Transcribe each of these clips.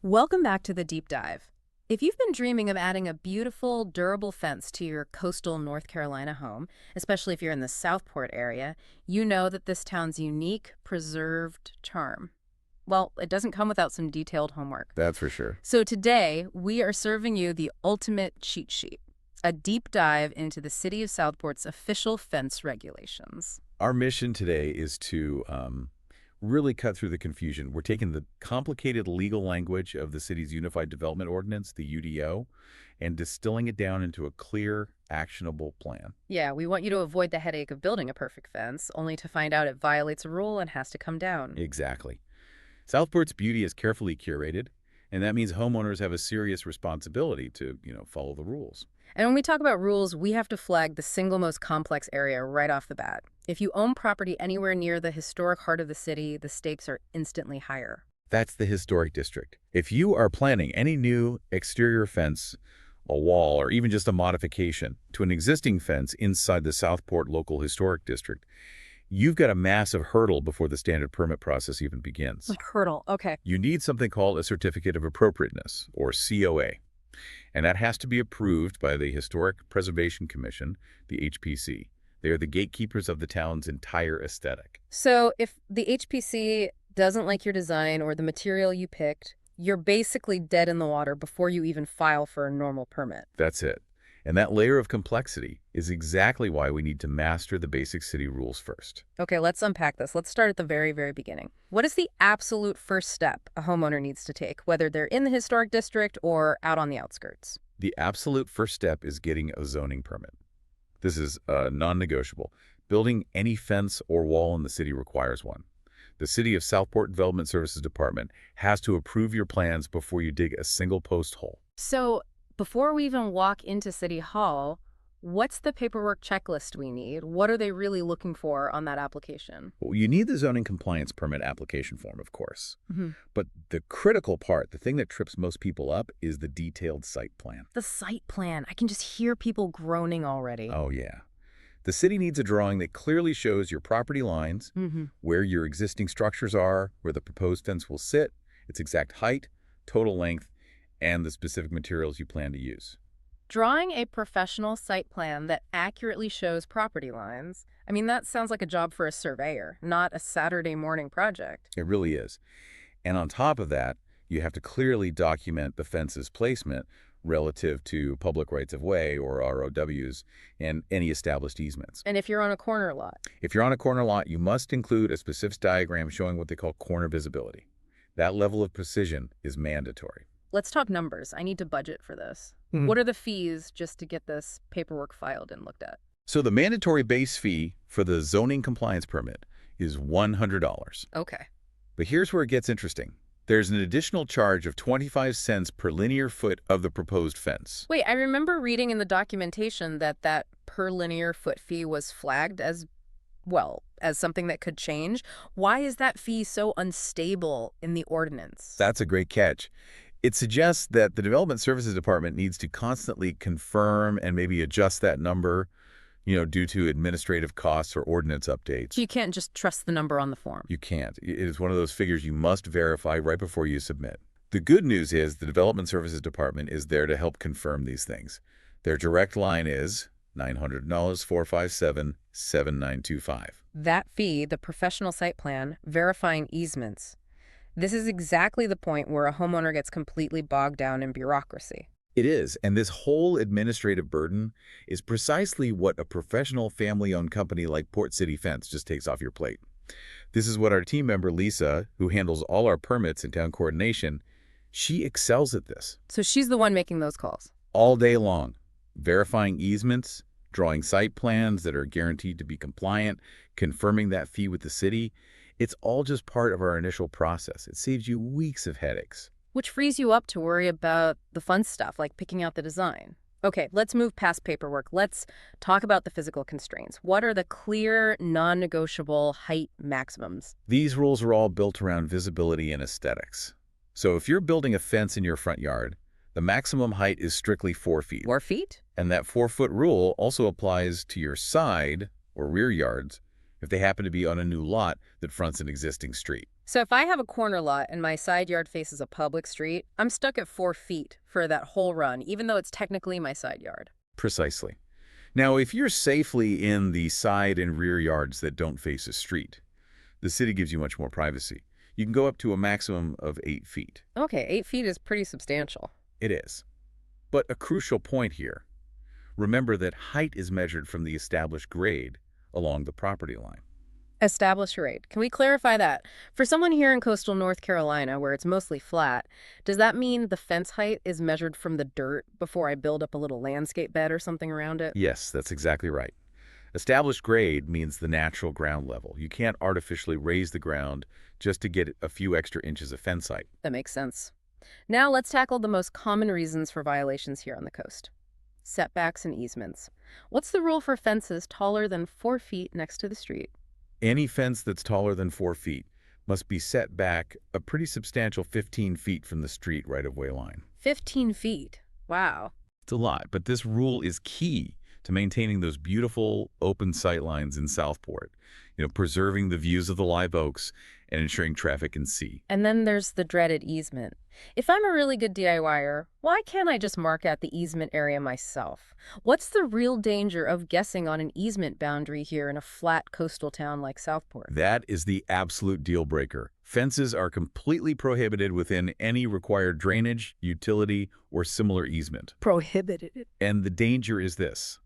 Welcome back to the deep dive. If you've been dreaming of adding a beautiful, durable fence to your coastal North Carolina home, especially if you're in the Southport area, you know that this town's unique, preserved charm. Well, it doesn't come without some detailed homework. That's for sure. So today, we are serving you the ultimate cheat sheet, a deep dive into the City of Southport's official fence regulations. Our mission today is to really cut through the confusion. We're taking the complicated legal language of the city's Unified Development Ordinance, the UDO, and distilling it down into a clear, actionable plan. Yeah, we want you to avoid the headache of building a perfect fence, only to find out it violates a rule and has to come down. Exactly. Southport's beauty is carefully curated, and that means homeowners have a serious responsibility to, follow the rules. And when we talk about rules, we have to flag the single most complex area right off the bat. If you own property anywhere near the historic heart of the city, the stakes are instantly higher. That's the Historic District. If you are planning any new exterior fence, a wall, or even just a modification to an existing fence inside the Southport Local Historic District, you've got a massive hurdle before the standard permit process even begins. Like hurdle, okay. You need something called a Certificate of Appropriateness, or COA. And that has to be approved by the Historic Preservation Commission, the HPC. They are the gatekeepers of the town's entire aesthetic. So if the HPC doesn't like your design or the material you picked, you're basically dead in the water before you even file for a normal permit. That's it. And that layer of complexity is exactly why we need to master the basic city rules first. Okay, let's unpack this. Let's start at the very, very beginning. What is the absolute first step a homeowner needs to take, whether they're in the historic district or out on the outskirts? The absolute first step is getting a zoning permit. This is non-negotiable. Building any fence or wall in the city requires one. The City of Southport Development Services Department has to approve your plans before you dig a single post hole. So before we even walk into City Hall, what's the paperwork checklist we need? What are they really looking for on that application? Well, you need the zoning compliance permit application form, of course. Mm-hmm. But the critical part, the thing that trips most people up, is the detailed site plan. The site plan. I can just hear people groaning already. Oh, yeah. The city needs a drawing that clearly shows your property lines, where your existing structures are, where the proposed fence will sit, its exact height, total length, and the specific materials you plan to use. Drawing a professional site plan that accurately shows property lines, I mean, that sounds like a job for a surveyor, not a Saturday morning project. It really is. And on top of that, you have to clearly document the fence's placement relative to public rights-of-way, or ROWs, and any established easements. And if you're on a corner lot? If you're on a corner lot, you must include a specific diagram showing what they call corner visibility. That level of precision is mandatory. Let's talk numbers. I need to budget for this. What are the fees just to get this paperwork filed and looked at? So the mandatory base fee for the zoning compliance permit is $100. Okay. But here's where it gets interesting. There's an additional charge of 25 cents per linear foot of the proposed fence. Wait, I remember reading in the documentation that per linear foot fee was flagged as, well, as something that could change. Why is that fee so unstable in the ordinance? That's a great catch. It suggests that the Development Services Department needs to constantly confirm and maybe adjust that number, due to administrative costs or ordinance updates. You can't just trust the number on the form. You can't. It is one of those figures you must verify right before you submit. The good news is the Development Services Department is there to help confirm these things. Their direct line is $900-457-7925. That fee, the professional site plan, verifying easements. This is exactly the point where a homeowner gets completely bogged down in bureaucracy. It is, and this whole administrative burden is precisely what a professional family-owned company like Port City Fence just takes off your plate. This is what our team member Lisa, who handles all our permits and town coordination, she excels at this. So she's the one making those calls? All day long, verifying easements, drawing site plans that are guaranteed to be compliant, confirming that fee with the city. It's all just part of our initial process. It saves you weeks of headaches. Which frees you up to worry about the fun stuff, like picking out the design. Okay, let's move past paperwork. Let's talk about the physical constraints. What are the clear, non-negotiable height maximums? These rules are all built around visibility and aesthetics. So if you're building a fence in your front yard, the maximum height is strictly 4 feet. 4 feet? And that 4-foot rule also applies to your side or rear yards if they happen to be on a new lot that fronts an existing street. So if I have a corner lot and my side yard faces a public street, I'm stuck at 4 feet for that whole run, even though it's technically my side yard. Precisely. Now, if you're safely in the side and rear yards that don't face a street, the city gives you much more privacy. You can go up to a maximum of 8 feet. Okay, 8 feet is pretty substantial. It is. But a crucial point here, remember that height is measured from the established grade along the property line. Established rate. Can we clarify that? For someone here in coastal North Carolina, where it's mostly flat, does that mean the fence height is measured from the dirt before I build up a little landscape bed or something around it? Yes, that's exactly right. Established grade means the natural ground level. You can't artificially raise the ground just to get a few extra inches of fence height. That makes sense. Now let's tackle the most common reasons for violations here on the coast. Setbacks and easements. What's the rule for fences taller than 4 feet next to the street? Any fence that's taller than 4 feet must be set back a pretty substantial 15 feet from the street right-of-way line. 15 feet. Wow. It's a lot, but this rule is key to maintaining those beautiful open sight lines in Southport, preserving the views of the live oaks and ensuring traffic can see. And then there's the dreaded easement. If I'm a really good DIYer, why can't I just mark out the easement area myself? What's the real danger of guessing on an easement boundary here in a flat coastal town like Southport? That is the absolute deal breaker. Fences are completely prohibited within any required drainage, utility, or similar easement. Prohibited. And the danger is this.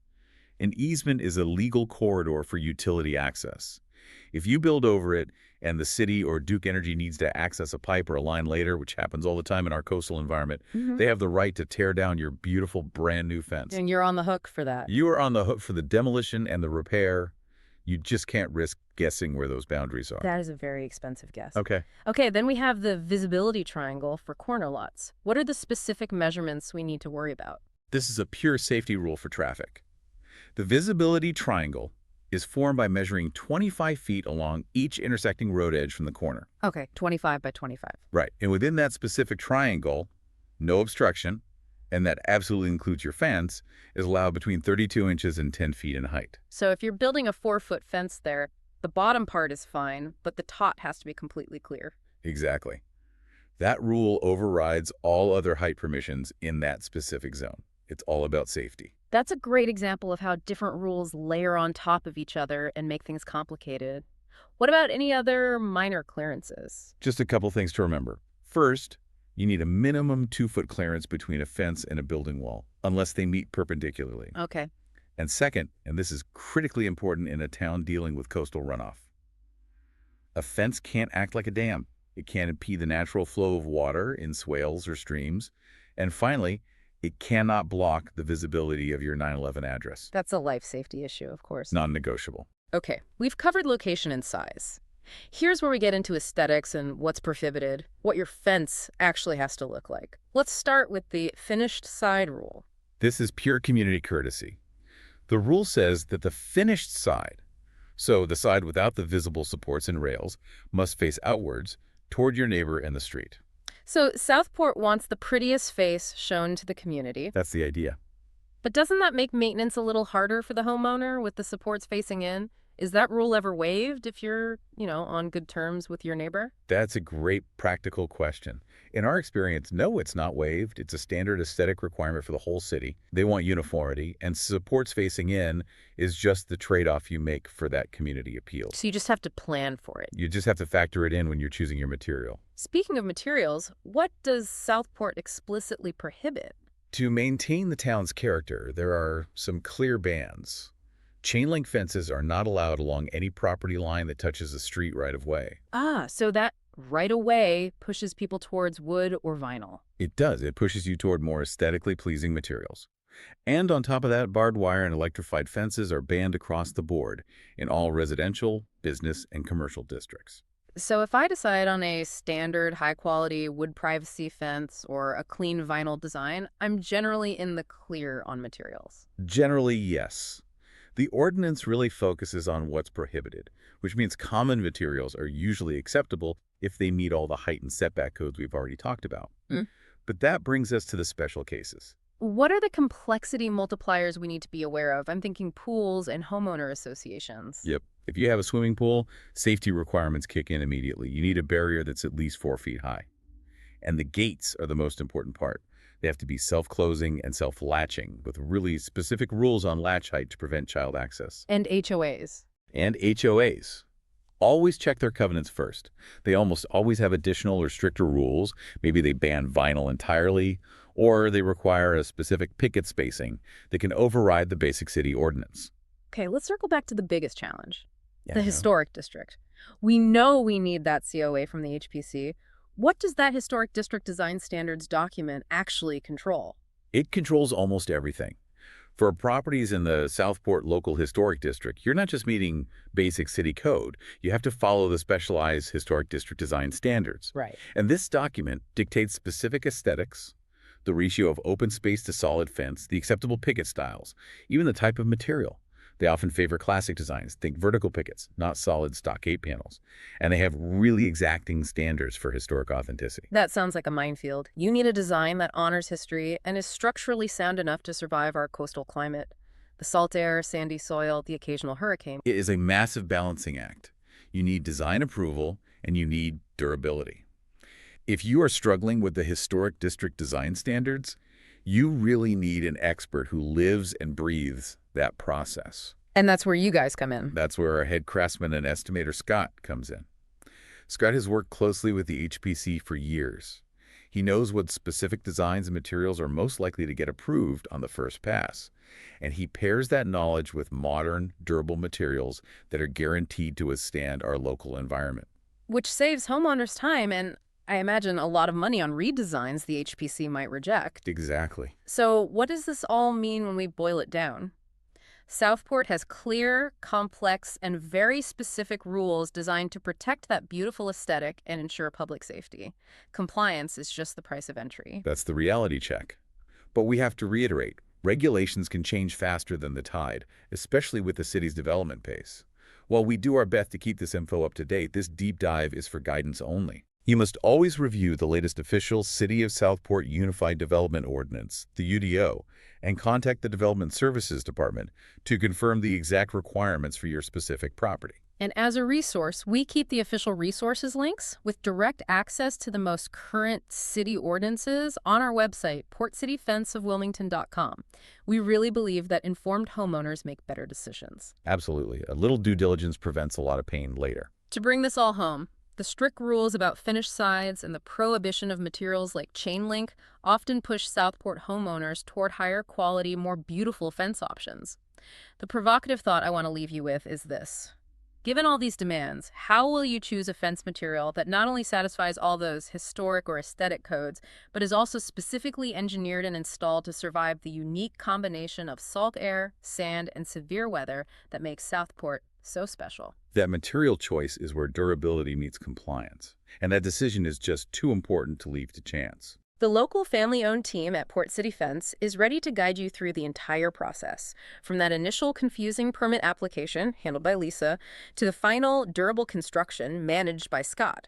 An easement is a legal corridor for utility access. If you build over it and the city or Duke Energy needs to access a pipe or a line later, which happens all the time in our coastal environment, they have the right to tear down your beautiful brand new fence. And you're on the hook for that. You are on the hook for the demolition and the repair. You just can't risk guessing where those boundaries are. That is a very expensive guess. Okay. Okay, then we have the visibility triangle for corner lots. What are the specific measurements we need to worry about? This is a pure safety rule for traffic. The visibility triangle is formed by measuring 25 feet along each intersecting road edge from the corner. Okay, 25 by 25. Right. And within that specific triangle, no obstruction, and that absolutely includes your fence, is allowed between 32 inches and 10 feet in height. So if you're building a 4-foot fence there, the bottom part is fine, but the top has to be completely clear. Exactly. That rule overrides all other height permissions in that specific zone. It's all about safety. That's a great example of how different rules layer on top of each other and make things complicated. What about any other minor clearances? Just a couple things to remember. First, you need a minimum 2-foot clearance between a fence and a building wall, unless they meet perpendicularly. Okay. And second, and this is critically important in a town dealing with coastal runoff, a fence can't act like a dam. It can't impede the natural flow of water in swales or streams. And finally, it cannot block the visibility of your 911 address. That's a life safety issue, of course. Non-negotiable. Okay, we've covered location and size. Here's where we get into aesthetics and what's prohibited, what your fence actually has to look like. Let's start with the finished side rule. This is pure community courtesy. The rule says that the finished side, so the side without the visible supports and rails, must face outwards toward your neighbor and the street. So Southport wants the prettiest face shown to the community. That's the idea. But doesn't that make maintenance a little harder for the homeowner with the supports facing in? Is that rule ever waived if you're, on good terms with your neighbor? That's a great practical question. In our experience, no, it's not waived. It's a standard aesthetic requirement for the whole city. They want uniformity, and supports facing in is just the trade-off you make for that community appeal. So you just have to plan for it. You just have to factor it in when you're choosing your material. Speaking of materials, what does Southport explicitly prohibit? To maintain the town's character, there are some clear bans. Chain link fences are not allowed along any property line that touches a street right-of-way. So that right-of-way pushes people towards wood or vinyl. It does. It pushes you toward more aesthetically pleasing materials. And on top of that, barbed wire and electrified fences are banned across the board in all residential, business, and commercial districts. So if I decide on a standard high-quality wood privacy fence or a clean vinyl design, I'm generally in the clear on materials. Generally, yes. The ordinance really focuses on what's prohibited, which means common materials are usually acceptable if they meet all the height and setback codes we've already talked about. But that brings us to the special cases. What are the complexity multipliers we need to be aware of? I'm thinking pools and homeowner associations. Yep. If you have a swimming pool, safety requirements kick in immediately. You need a barrier that's at least 4 feet high. And the gates are the most important part. They have to be self-closing and self-latching, with really specific rules on latch height to prevent child access. And HOAs. And HOAs. Always check their covenants first. They almost always have additional or stricter rules. Maybe they ban vinyl entirely, or they require a specific picket spacing that can override the basic city ordinance. Okay, let's circle back to the biggest challenge, the Yeah. historic district. We know we need that COA from the HPC. What does that historic district design standards document actually control? It controls almost everything. For properties in the Southport Local Historic District, you're not just meeting basic city code. You have to follow the specialized historic district design standards. Right. And this document dictates specific aesthetics, the ratio of open space to solid fence, the acceptable picket styles, even the type of material. They often favor classic designs, think vertical pickets, not solid stockade panels. And they have really exacting standards for historic authenticity. That sounds like a minefield. You need a design that honors history and is structurally sound enough to survive our coastal climate. The salt air, sandy soil, the occasional hurricane. It is a massive balancing act. You need design approval and you need durability. If you are struggling with the historic district design standards, you really need an expert who lives and breathes that process. And that's where you guys come in. That's where our head craftsman and estimator, Scott, comes in. Scott has worked closely with the HPC for years. He knows what specific designs and materials are most likely to get approved on the first pass. And he pairs that knowledge with modern, durable materials that are guaranteed to withstand our local environment. Which saves homeowners time and, I imagine, a lot of money on redesigns the HPC might reject. Exactly. So what does this all mean when we boil it down? Southport has clear, complex, and very specific rules designed to protect that beautiful aesthetic and ensure public safety. Compliance is just the price of entry. That's the reality check. But we have to reiterate, regulations can change faster than the tide, especially with the city's development pace. While we do our best to keep this info up to date, this deep dive is for guidance only. You must always review the latest official City of Southport Unified Development Ordinance, the UDO, and contact the Development Services Department to confirm the exact requirements for your specific property. And as a resource, we keep the official resources links with direct access to the most current city ordinances on our website, portcityfenceofwilmington.com. We really believe that informed homeowners make better decisions. Absolutely. A little due diligence prevents a lot of pain later. To bring this all home, the strict rules about finished sides and the prohibition of materials like chain link often push Southport homeowners toward higher quality, more beautiful fence options. The provocative thought I want to leave you with is this. Given all these demands, how will you choose a fence material that not only satisfies all those historic or aesthetic codes, but is also specifically engineered and installed to survive the unique combination of salt air, sand, and severe weather that makes Southport so special? That material choice is where durability meets compliance, and that decision is just too important to leave to chance. The local family-owned team at Port City Fence is ready to guide you through the entire process, from that initial confusing permit application, handled by Lisa, to the final durable construction, managed by Scott.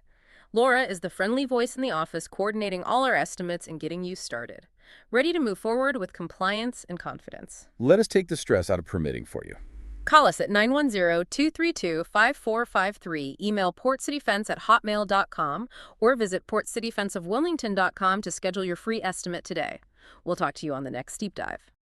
Laura is the friendly voice in the office coordinating all our estimates and getting you started. Ready to move forward with compliance and confidence. Let us take the stress out of permitting for you. Call us at 910-232-5453, email portcityfence@hotmail.com, or visit portcityfenceofwilmington.com to schedule your free estimate today. We'll talk to you on the next Deep Dive.